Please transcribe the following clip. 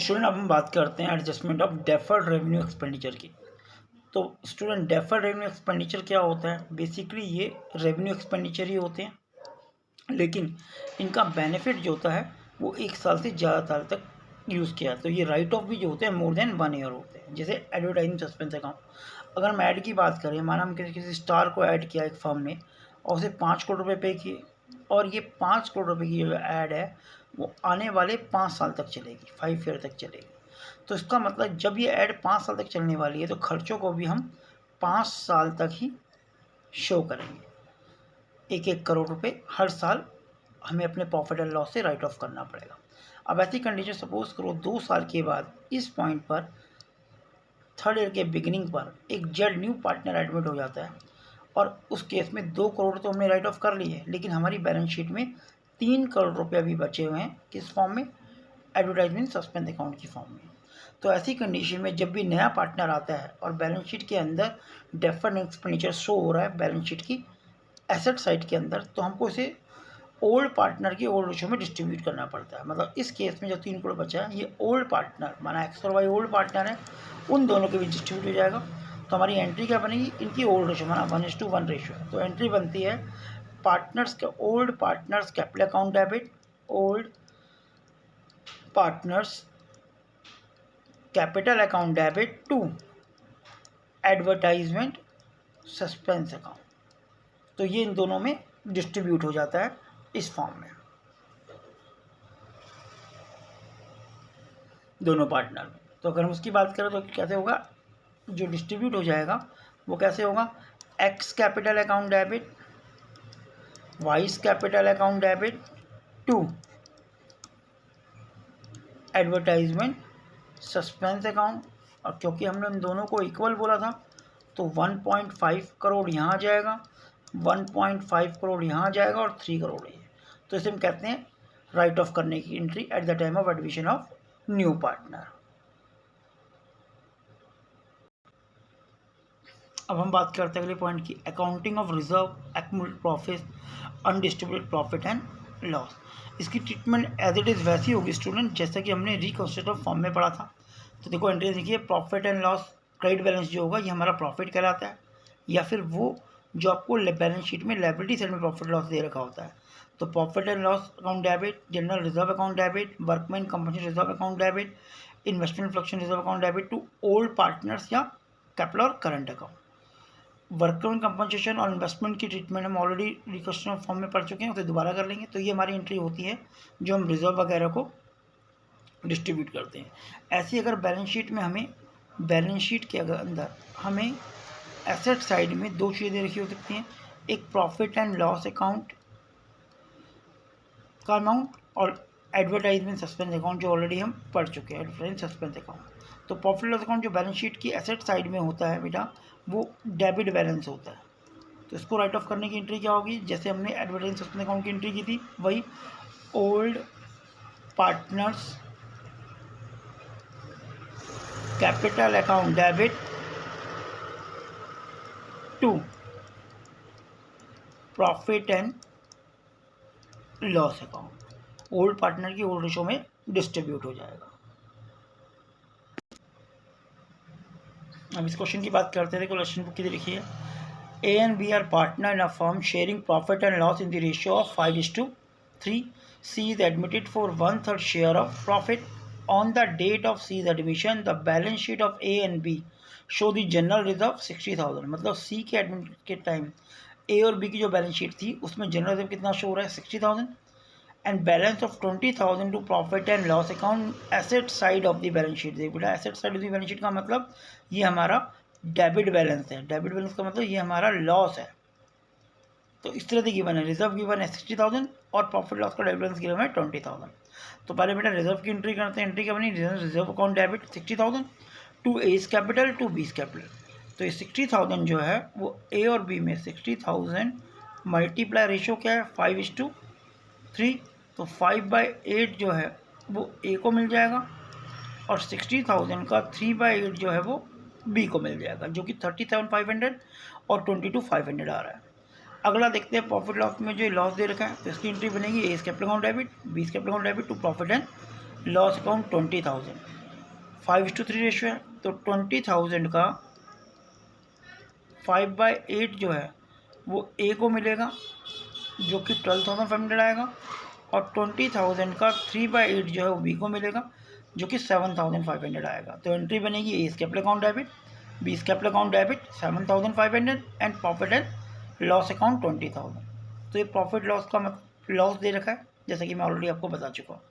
Student अब हम बात करते हैं adjustment of deferred revenue expenditure की। तो स्टूडेंट डेफर्ड रेवेन्यू एक्सपेंडिचर क्या होता है? बेसिकली ये रेवेन्यू एक्सपेंडिचर ही होते हैं, लेकिन इनका बेनिफिट जो होता है वो 1 साल से ज़्यादा साल तक यूज़ किया। तो ये राइट ऑफ भी जो होते हैं मोर देन 1 ईयर होते हैं। जैसे एडवर्टाइजिंग सस्पेंस अकाउंट, अगर हम ऐड की बात करें, माना हम किसी स्टार को ऐड किया एक फर्म ने और उसे 5 करोड़ रुपये पे किए, और ये 5 करोड़ रुपये की जो ऐड है वो आने वाले 5 साल तक चलेगी, 5 ईयर तक चलेगी। तो इसका मतलब जब ये ऐड 5 साल तक चलने वाली है तो खर्चों को भी हम 5 साल तक ही शो करेंगे। 1-1 करोड़ रुपए हर साल हमें अपने प्रॉफिट एंड लॉस से राइट ऑफ करना पड़ेगा। अब ऐसी कंडीशन सपोज करो 2 साल के बाद इस पॉइंट पर, थर्ड ईयर के बिगिनिंग पर एक जेड न्यू पार्टनर एडमिट हो जाता है, और उस केस में 2 करोड़ तो हमने राइट ऑफ कर ली है, लेकिन हमारी बैलेंस शीट में 3 करोड़ रुपये अभी बचे हुए हैं। किस फॉर्म में? एडवर्टाइजमेंट सस्पेंस अकाउंट की फॉर्म में। तो ऐसी कंडीशन में जब भी नया पार्टनर आता है और बैलेंस शीट के अंदर डेफर्ड एक्सपेंडिचर शो हो रहा है बैलेंस शीट की एसेट साइड के अंदर, तो हमको इसे ओल्ड पार्टनर की ओल्ड रेशो में डिस्ट्रीब्यूट करना पड़ता है। मतलब इस केस में जो 3 करोड़ बचा है ये ओल्ड पार्टनर, माना एक्स और वाई ओल्ड पार्टनर है, उन दोनों के बीच डिस्ट्रीब्यूट हो जाएगा। तो हमारी एंट्री क्या बनेगी? इनकी ओल्ड रेशो, माना 1:1 रेशो है। तो एंट्री बनती है पार्टनर्स के old partners capital account debit, old partners capital account debit to advertisement suspense account. तो ये इन दोनों में डिस्ट्रीब्यूट हो जाता है इस फॉर्म में, दोनों पार्टनर में। तो अगर हम उसकी बात करें तो कैसे होगा? जो डिस्ट्रीब्यूट हो जाएगा वो कैसे होगा? X capital account debit, Y's capital account debit to advertisement suspense account. और क्योंकि हमने उन दोनों को इक्वल बोला था तो 1.5 करोड़ यहाँ आ जाएगा, 1.5 करोड़ यहाँ आ जाएगा और 3 करोड़ ये। तो इसे हम कहते हैं राइट ऑफ करने की entry at the time of admission of new partner. अब हम बात करते हैं अगले पॉइंट की, accounting of reserve accumulated profit, undistributed profit and loss. इसकी ट्रीटमेंट एज इट इज़ वैसी होगी स्टूडेंट जैसा कि हमने रिकंस्ट्रक्टिव फॉर्म में पढ़ा था। तो देखो एंट्री देखिए, profit and loss credit balance जो होगा ये हमारा प्रॉफिट कहलाता है, या फिर वो जो आपको बैलेंस शीट में लायबिलिटी साइड में प्रॉफिट लॉस दे रखा होता है। तो profit and loss account debit, general reserve account debit, workmen company reserve account debit, investment fluctuation reserve account debit to old partners या कैपिटल और करंट अकाउंट। वर्कमैन कंपनसेशन और investment की ट्रीटमेंट हम ऑलरेडी रिकंस्ट्रक्शन फॉर्म में पढ़ चुके हैं, उसे दोबारा कर लेंगे। तो ये हमारी एंट्री होती है जो हम रिजर्व वगैरह को डिस्ट्रीब्यूट करते हैं। ऐसी अगर बैलेंस शीट में हमें, बैलेंस शीट के अंदर हमें एसेट साइड में 2 चीज़ें रखी हो सकती हैं, एक प्रॉफिट एंड लॉस अकाउंट का अमाउंट और एडवर्टाइजमेंट सस्पेंस अकाउंट जो ऑलरेडी हम पढ़ चुके हैं, एडवर्टाइजमेंट सस्पेंस अकाउंट। तो प्रॉफिट लॉस अकाउंट जो बैलेंस शीट की एसेट साइड में होता है बेटा, वो डेबिट बैलेंस होता है। तो इसको राइट ऑफ करने की एंट्री क्या होगी? जैसे हमने एडवर्टाइजमेंट सस्पेंस अकाउंट की एंट्री की थी, वही old partners capital account debit to profit and loss account, old partner की ओल्ड रेशो में डिस्ट्रीब्यूट हो जाएगा। अब इस क्वेश्चन की बात करते थे, क्वेश्चन बुक की देखिए, A and B are partner in a firm sharing profit and loss in the ratio of 5:3. C is admitted for 1/3 share of profit on the date of C is admission. The balance sheet of A and B show the general reserve 60,000। मतलब सी के admit के time ए और B की जो balance sheet थी उसमें general reserve कितना show हो रहा है? 60,000, and balance of 20,000 to profit and loss account asset side of the balance sheet. देखो बेटा, asset side of the balance sheet का मतलब ये हमारा डेबिट बैलेंस है, डेबिट बैलेंस का मतलब ये हमारा लॉस है। तो इस तरह से गिवन है, रिजर्व गिवन है 60,000 और प्रॉफिट लॉस का डेबिट बैलेंस गिवन है 20,000। तो पहले बेटा रिजर्व की एंट्री करते हैं। एंट्री क्या बनी? Reserve account debit 60,000 to A's capital to B's capital. तो ये 60,000 जो है वो ए और बी में 60,000 मल्टीप्लाई रेशो क्या है? 5:3। तो 5/8 जो है वो ए को मिल जाएगा और 60,000 का 3/8 जो है वो बी को मिल जाएगा, जो कि 37,500 और 22,500 आ रहा है। अगला देखते हैं प्रॉफिट लॉस में जो लॉस दे रखा है, तो इसकी एंट्री बनेगी A capital account debit, B capital account debit to profit and loss account 20,000, 5:3 ratio है, तो 20,000 का 5/8 जो है वो ए को मिलेगा जो कि 12,500 आएगा, और 20,000 का 3/8 जो है वो बी को मिलेगा जो कि 7,500 आएगा। तो एंट्री बनेगी A capital account debit, B capital account debit 7,500 and profit and loss account 20,000। तो ये प्रॉफिट लॉस का लॉस दे रखा है जैसे कि मैं ऑलरेडी आपको बता चुका हूँ।